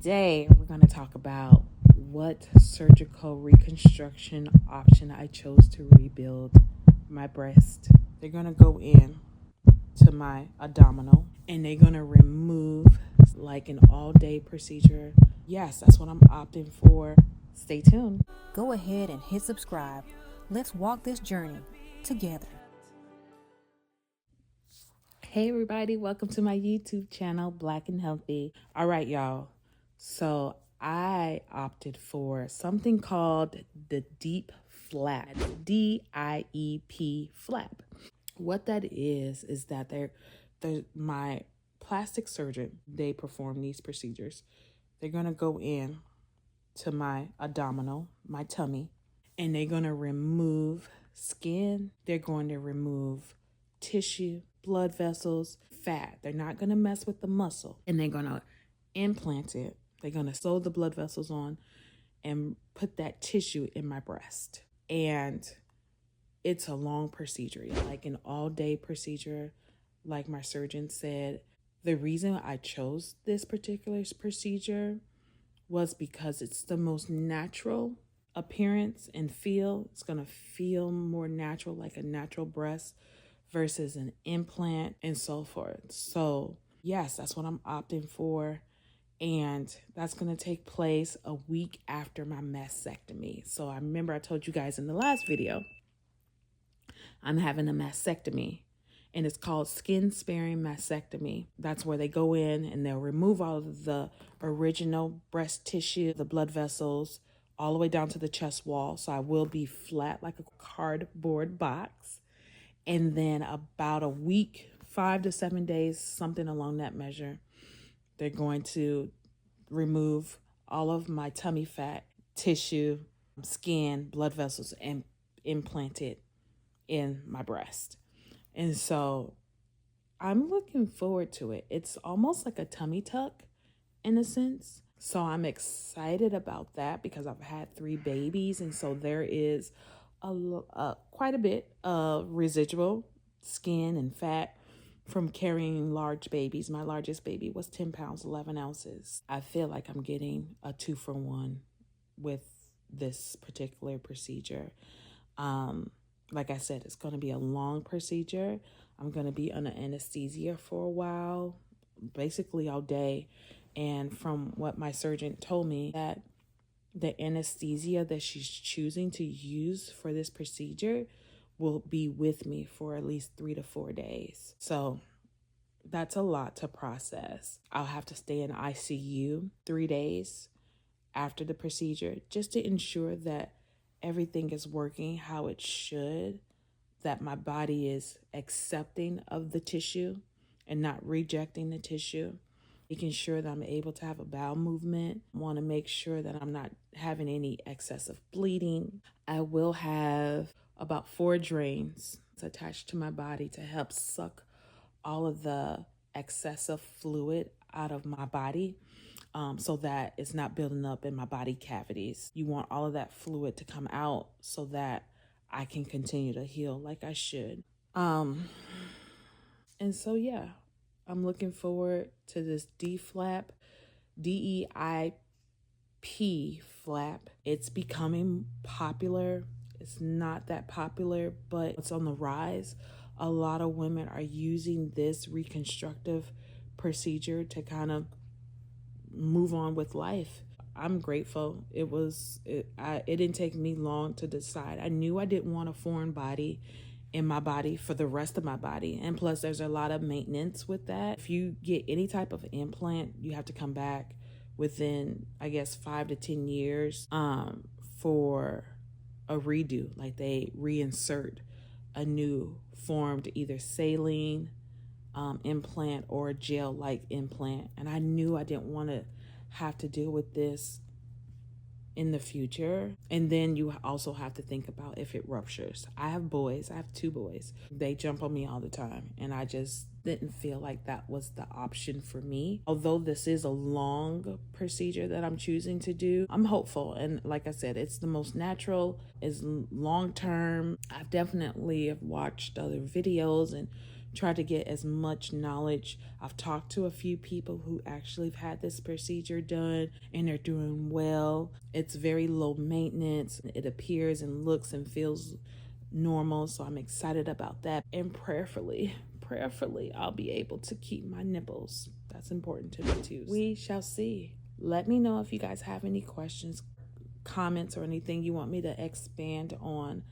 Today, we're going to talk about what surgical reconstruction option I chose to rebuild my breast. They're going to go in to my abdominal and they're going to remove like an all-day procedure. Yes, that's what I'm opting for. Stay tuned. Go ahead and hit subscribe. Let's walk this journey together. Hey everybody, welcome to my YouTube channel, Black and Healthy. All right, y'all. So I opted for something called the DIEP flap, DIEP flap. What that is that my plastic surgeon, they perform these procedures. They're going to go in to my abdominal, my tummy, and they're going to remove skin. They're going to remove tissue, blood vessels, fat. They're not going to mess with the muscle, and they're going to implant it. They're going to sew the blood vessels on and put that tissue in my breast. And it's a long procedure, like an all-day procedure. Like my surgeon said, the reason I chose this particular procedure was because it's the most natural appearance and feel. It's going to feel more natural, like a natural breast versus an implant and so forth. So yes, that's what I'm opting for. And that's going to take place a week after my mastectomy. So I remember I told you guys in the last video, I'm having a mastectomy, and it's called skin sparing mastectomy. That's where they go in and they'll remove all of the original breast tissue, the blood vessels, all the way down to the chest wall. So I will be flat like a cardboard box. And then about a week, 5 to 7 days, something along that measure, they're going to remove all of my tummy fat, tissue, skin, blood vessels, and implant it in my breast. And so I'm looking forward to it. It's almost like a tummy tuck in a sense. So I'm excited about that because I've had 3 babies. And so there is quite a bit of residual skin and fat from carrying large babies. My largest baby was 10 pounds, 11 ounces. I feel like I'm getting a 2-for-1 with this particular procedure. Like I said, it's going to be a long procedure. I'm going to be under anesthesia for a while, basically all day. And from what my surgeon told me, that the anesthesia that she's choosing to use for this procedure will be with me for at least 3 to 4 days. So that's a lot to process. I'll have to stay in ICU 3 days after the procedure just to ensure that everything is working how it should, that my body is accepting of the tissue and not rejecting the tissue, making sure that I'm able to have a bowel movement. I want to make sure that I'm not having any excessive bleeding. I will have about 4 drains attached to my body to help suck all of the excessive fluid out of my body. So that it's not building up in my body cavities. You want all of that fluid to come out so that I can continue to heal like I should. And so, yeah, I'm looking forward to this D-flap, DEIP flap. It's becoming popular. It's not that popular, but it's on the rise. A lot of women are using this reconstructive procedure to kind of move on with life. I'm grateful. It didn't take me long to decide. I knew I didn't want a foreign body in my body for the rest of my body. And plus there's a lot of maintenance with that. If you get any type of implant, you have to come back within, I guess, 5 to 10 years for a redo. Like they reinsert a new formed either saline implant or a gel-like implant. And I knew I didn't want to have to deal with this in the future. And then you also have to think about if it ruptures. I have 2 boys. They jump on me all the time. And I just didn't feel like that was the option for me. Although this is a long procedure that I'm choosing to do, I'm hopeful. And like I said, it's the most natural, it's long-term. I've definitely watched other videos and try to get as much knowledge. I've talked to a few people who actually have had this procedure done and they're doing well. It's very low maintenance. It appears and looks and feels normal, so I'm excited about that. And prayerfully, I'll be able to keep my nipples. That's important to me too. We shall see. Let me know if you guys have any questions, comments, or anything you want me to expand on.